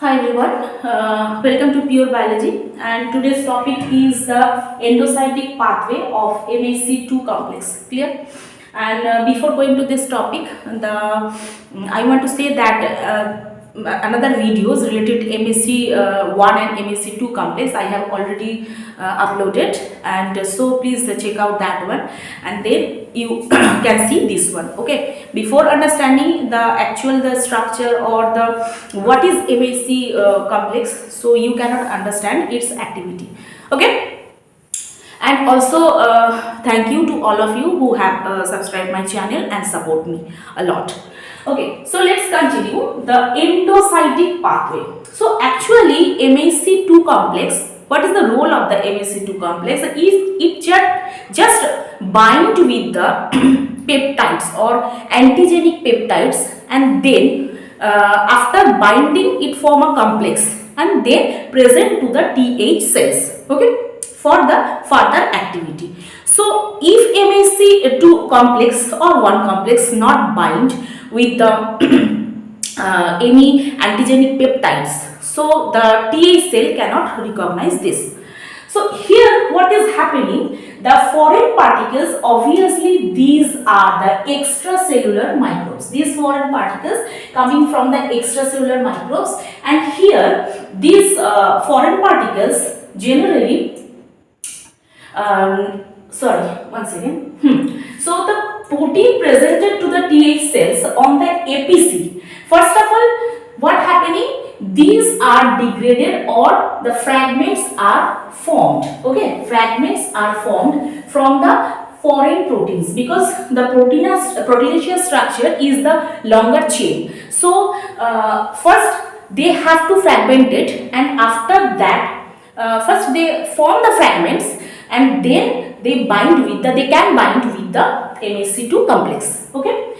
Hi everyone, welcome to Pure Biology, and today's topic is the endocytic pathway of MHC2 complex. Clear? And before going to this topic, I want to say that another videos related to MHC1 and MHC2 complex I have already uploaded, and so please check out that one, and then you can see this one. Okay, before understanding the structure or the what is MHC complex, so you cannot understand its activity. Okay, and also thank you to all of you who have subscribed my channel and support me a lot. Okay, so let's continue the endocytic pathway. So actually MHC2 complex, what is the role of the MHC2 complex? Is it just bind with the peptides or antigenic peptides, and then after binding it form a complex and then present to the TH cells, okay, for the further activity. So if MHC2 complex or one complex not bind with the any antigenic peptides, so the TH cell cannot recognize this. So here what is happening, the foreign particles, obviously these are the extracellular microbes, these foreign particles coming from the extracellular microbes, and here these foreign particles generally sorry, one second. So the protein presented to the TH cells on the APC, first of all, what happening? These are degraded or the fragments are formed. Okay, fragments are formed from the foreign proteins because the proteinaceous structure is the longer chain. So first they have to fragment it, and after that first they form the fragments, and then they can bind with the MHC2 complex. Okay,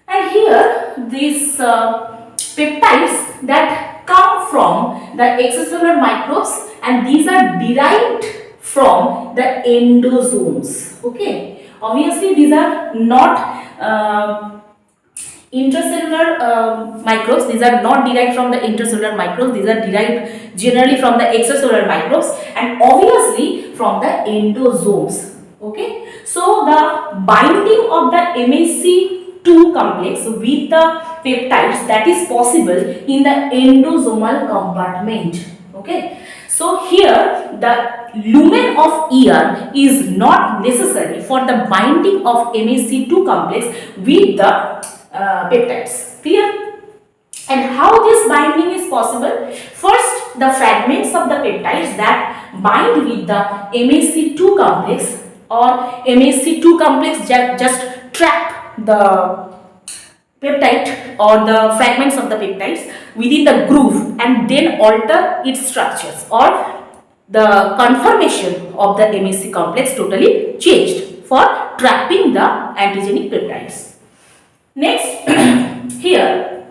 and here these peptides that come from the extracellular microbes, and these are derived from the endosomes. Okay, obviously these are not intracellular microbes, these are not derived from the intracellular microbes, these are derived generally from the extracellular microbes and obviously from the endosomes. Okay, so the binding of the MHC2 complex with the peptides, that is possible in the endosomal compartment. Okay, so here the lumen of ER is not necessary for the binding of MHC2 complex with the peptides. Clear? And how this binding is possible? First, the fragments of the peptides that bind with the MHC2 complex or MHC2 complex just trap the peptide or the fragments of the peptides within the groove and then alter its structures, or the conformation of the MHC complex totally changed for trapping the antigenic peptides. Next, here,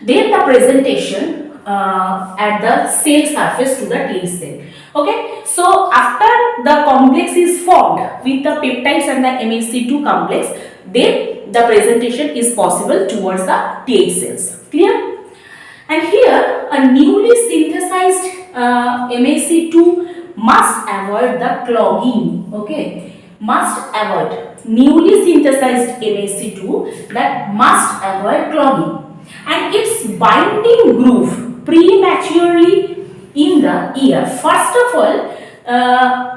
then the presentation at the cell surface to the T cell. Okay, so after the complex is formed with the peptides and the MHC2 complex, then the presentation is possible towards the TH cells. Clear? And here, a newly synthesized MHC2 must avoid the clogging. Okay, must avoid. Newly synthesized MHC2 that must avoid clogging, and its binding groove prematurely in the ear. First of all,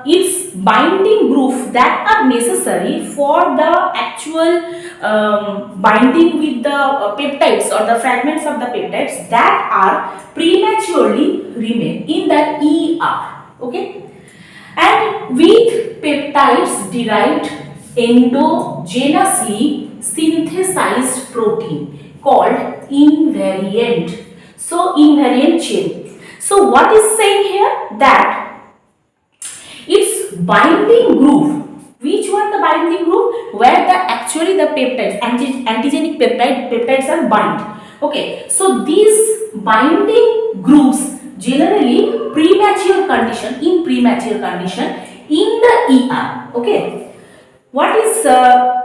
its binding groove that are necessary for the actual binding with the peptides or the fragments of the peptides that are prematurely remain in the ER. Okay, and with peptides derived endogenously synthesized protein called invariant. So invariant chain. So what is saying here? That its binding groove. Which one the binding groove? Where the actually the peptides, antigenic peptides are bind. Okay. So these binding grooves generally in premature condition in the ER. Okay. What is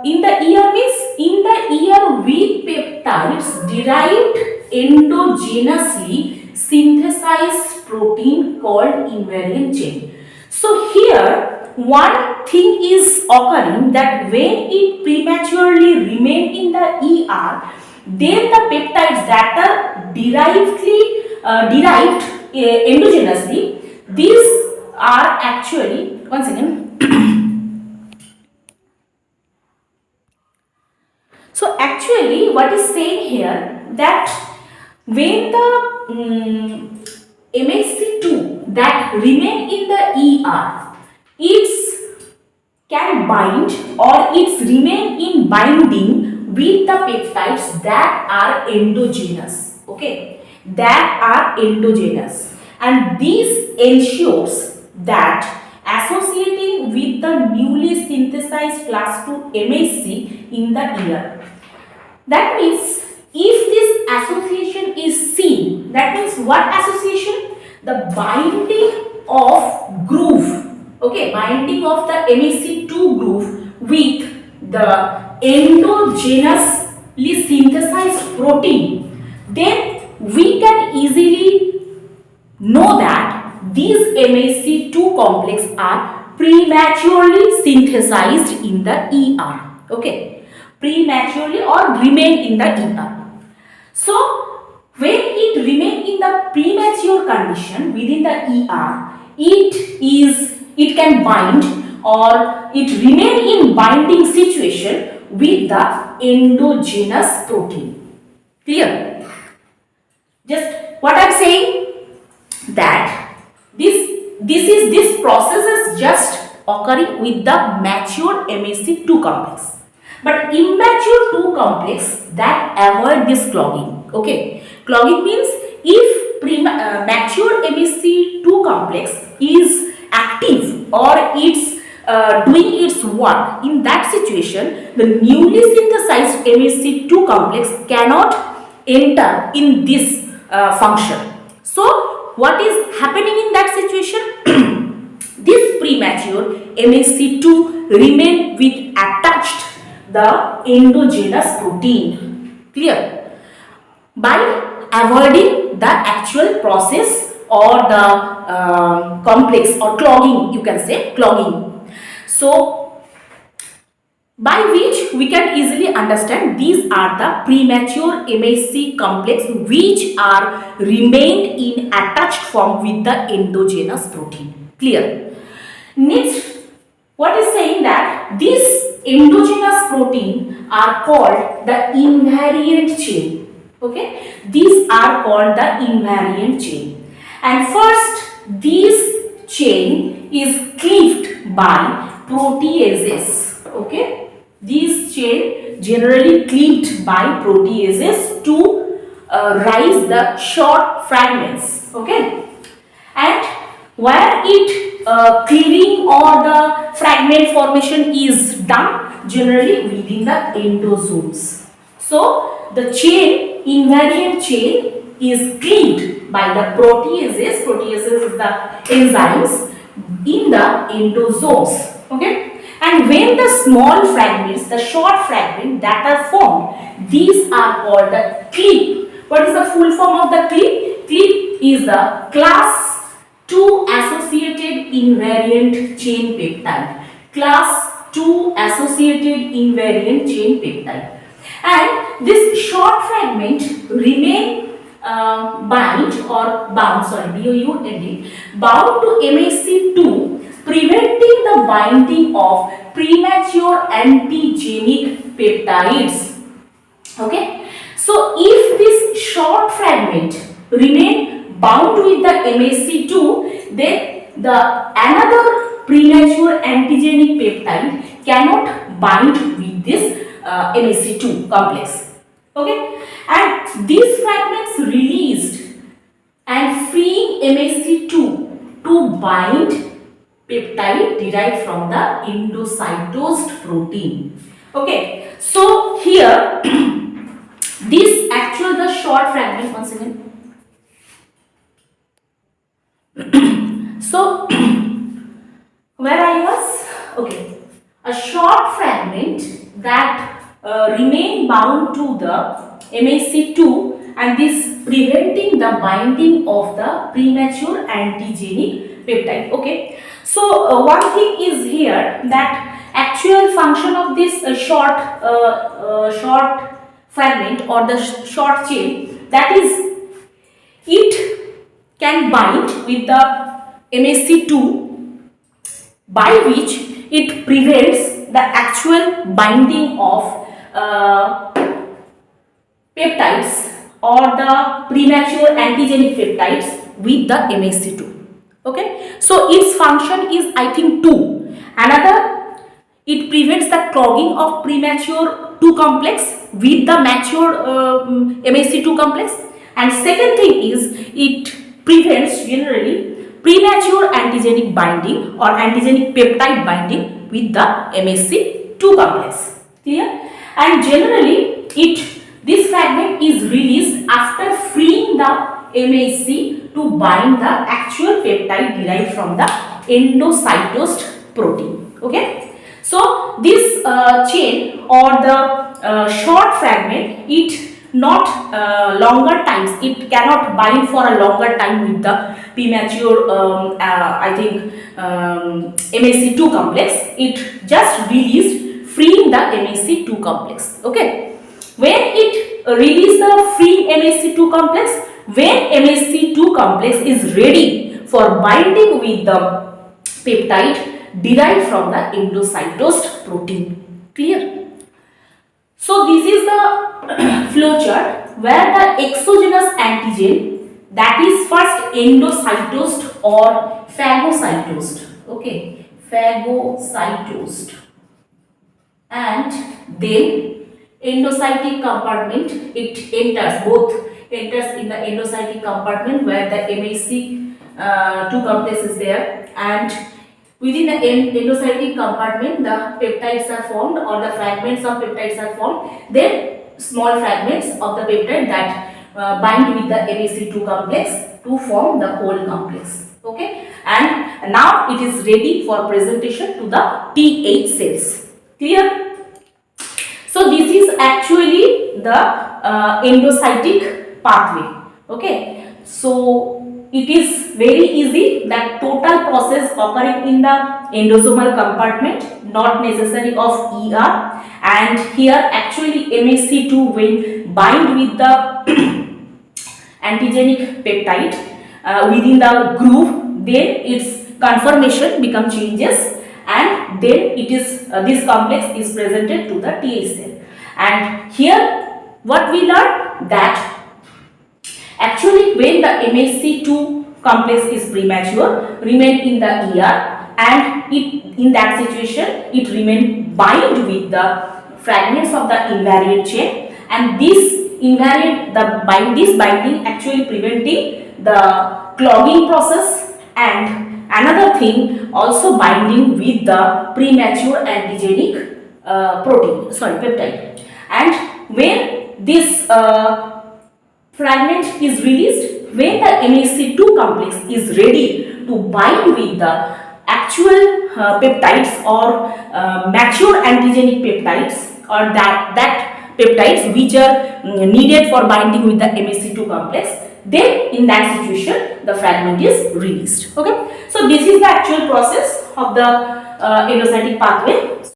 in the ear means? In the ear with peptides derived endogenously synthesized protein called invariant chain. So here one thing is occurring, that when it prematurely remain in the ER, then the peptides that are derived endogenously, these are actually, one second. So actually what is saying here, that when the MHC2 that remain in the ER, it's can bind or it's remain in binding with the peptides that are endogenous, okay, that are endogenous, and this ensures that associating with the newly synthesized class 2 MHC in the ear. That means if this association is seen, that means what association? The binding of groove, okay, binding of the MHC2 groove with the endogenously synthesized protein, then we can easily know that these MHC2 complex are prematurely synthesized in the ER, okay, prematurely or remain in the ER. So when it remain in the premature condition within the ER, it can bind or it remain in binding situation with the endogenous protein. Clear? Just what I am saying, that this process is just occurring with the mature MHC2 complex, but immature 2 complex that avoid this clogging, okay. Clogging means if mature MHC2 complex is active or it's doing its work, in that situation the newly synthesized MHC2 complex cannot enter in this function. So what is happening in that situation? This premature MHC2 remain with attached the endogenous protein. Clear? By avoiding the actual process or the complex or clogging, you can say clogging. So by which we can easily understand these are the premature MHC complex which are remained in attached form with the endogenous protein. Clear? Next, what is saying that these endogenous protein are called the invariant chain. Okay, these are called the invariant chain, and first this chain is cleaved by proteases. Okay, these chain generally cleaved by proteases to rise the short fragments. Okay, and where it cleaving or the fragment formation is done, generally within the endosomes. So the chain, invariant chain, is cleaved by the proteases. Proteases is the enzymes in the endosomes. Okay, and when the small fragments, the short fragments that are formed, these are called the clip. What is the full form of the clip? Clip is the class 2 associated invariant chain peptide. Class 2 associated invariant chain peptide. And this short fragment remain bound to MHC2, preventing the binding of premature antigenic peptides. Okay, so if this short fragment remain bound with the MHC2, then the another premature antigenic peptide cannot bind with this MHC2 complex. Okay, and these fragments released and freeing MHC2 to bind peptide derived from the endocytosed protein. Okay, so here this actual the short fragment, once again. So where I was, okay, a short fragment that remain bound to the MHC2 and this preventing the binding of the premature antigenic peptide. Okay, so one thing is here that actual function of this short fragment or the short chain, that is it can bind with the MSC2, by which it prevents the actual binding of peptides or the premature antigenic peptides with the MSC2. Okay, so its function is, I think, two. Another, it prevents the clogging of premature 2 complex with the mature MSC2 complex, and second thing is it prevents generally premature antigenic binding or antigenic peptide binding with the MSC2 complex. Clear? And generally this fragment is released after freeing the MSC to bind the actual peptide derived from the endocytosed protein. Okay, so this chain or the short fragment, it not longer times, it cannot bind for a longer time with the premature I think MSC2 complex. It just released freeing the MSC2 complex. Okay, when it release the free MSC2 complex, when MSC2 complex is ready for binding with the peptide derived from the endocytosed protein. Clear? So this is the flow chart where the exogenous antigen, that is first endocytosed or phagocytosed. Okay, phagocytosed, and then endocytic compartment, it enters in the endocytic compartment where the MSC2 complex is there, and within the endocytic compartment the peptides are formed or the fragments of peptides are formed. Then small fragments of the peptide that bind with the MSC2 complex to form the whole complex. Okay, and now it is ready for presentation to the TH cells. Clear? So this is actually the endocytic pathway. Okay, so it is very easy, that total process occurring in the endosomal compartment, not necessary of ER, and here actually MSC2 will bind with the antigenic peptide within the groove, then its conformation become changes, and then it is this complex is presented to the TH cell. And here what we learn, that actually when the MSC2 complex is premature, remain in the ER, and in that situation it remain bind with the fragments of the invariant chain, and this invariant this binding actually preventing the clogging process, and another thing also binding with the premature antigenic peptide. And when this fragment is released, when the MSC2 complex is ready to bind with the actual peptides or mature antigenic peptides, or that peptides which are needed for binding with the MSC2 complex, then in that situation the fragment is released. Okay, so this is the actual process of the endocytic pathway.